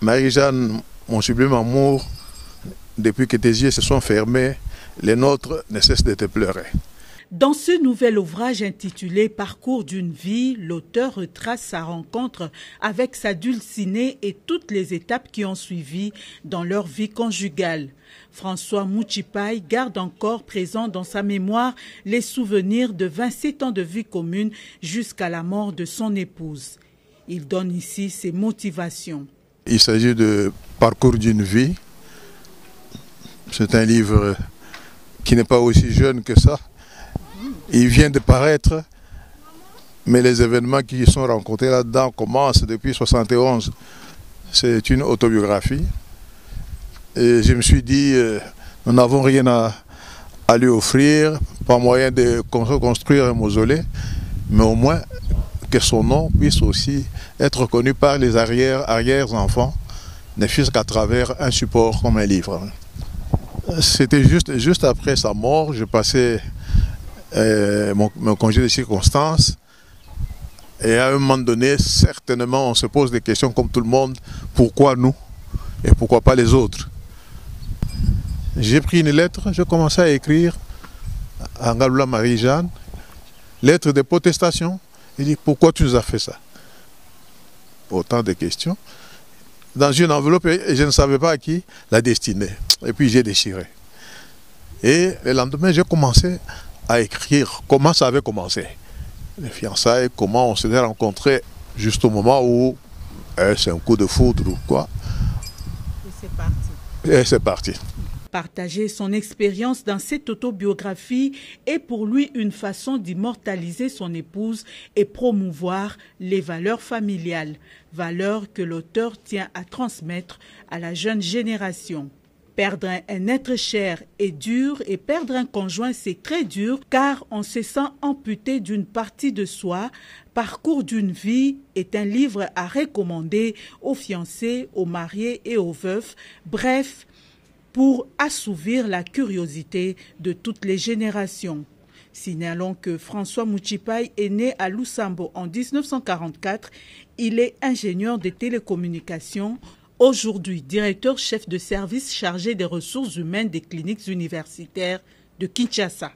Marie-Jeanne, mon sublime amour, depuis que tes yeux se sont fermés, les nôtres ne cessent de te pleurer. Dans ce nouvel ouvrage intitulé « Parcours d'une vie », l'auteur retrace sa rencontre avec sa dulcinée et toutes les étapes qui ont suivi dans leur vie conjugale. François Mouchipaï garde encore présent dans sa mémoire les souvenirs de 27 ans de vie commune jusqu'à la mort de son épouse. Il donne ici ses motivations. Il s'agit de « Parcours d'une vie ». C'est un livre qui n'est pas aussi jeune que ça. Il vient de paraître, mais les événements qui sont rencontrés là-dedans commencent depuis 1971. C'est une autobiographie. Et je me suis dit, nous n'avons rien à lui offrir, pas moyen de construire un mausolée, mais au moins que son nom puisse aussi être connu par les arrière-enfants, ne fût-ce qu'à travers un support comme un livre. C'était juste après sa mort, je passais mon congé de circonstance, et à un moment donné, certainement, on se pose des questions comme tout le monde, pourquoi nous et pourquoi pas les autres? J'ai pris une lettre, j'ai commencé à écrire à Ngaloula Marie-Jeanne, lettre de protestation. Il dit, pourquoi tu nous as fait ça? Autant de questions. Dans une enveloppe, et je ne savais pas à qui la destiner. Et puis j'ai déchiré. Et le lendemain, j'ai commencé à écrire comment ça avait commencé. Les fiançailles, comment on s'était rencontrés juste au moment où c'est un coup de foudre ou quoi. Et c'est parti. Et c'est parti. Partager son expérience dans cette autobiographie est pour lui une façon d'immortaliser son épouse et promouvoir les valeurs familiales, valeurs que l'auteur tient à transmettre à la jeune génération. Perdre un être cher est dur et perdre un conjoint c'est très dur car on se sent amputé d'une partie de soi. Parcours d'une vie est un livre à recommander aux fiancés, aux mariés et aux veufs. Bref, pour assouvir la curiosité de toutes les générations. Signalons que François Mouchipaï est né à Lusambo en 1944. Il est ingénieur des télécommunications. Aujourd'hui, directeur chef de service chargé des ressources humaines des cliniques universitaires de Kinshasa.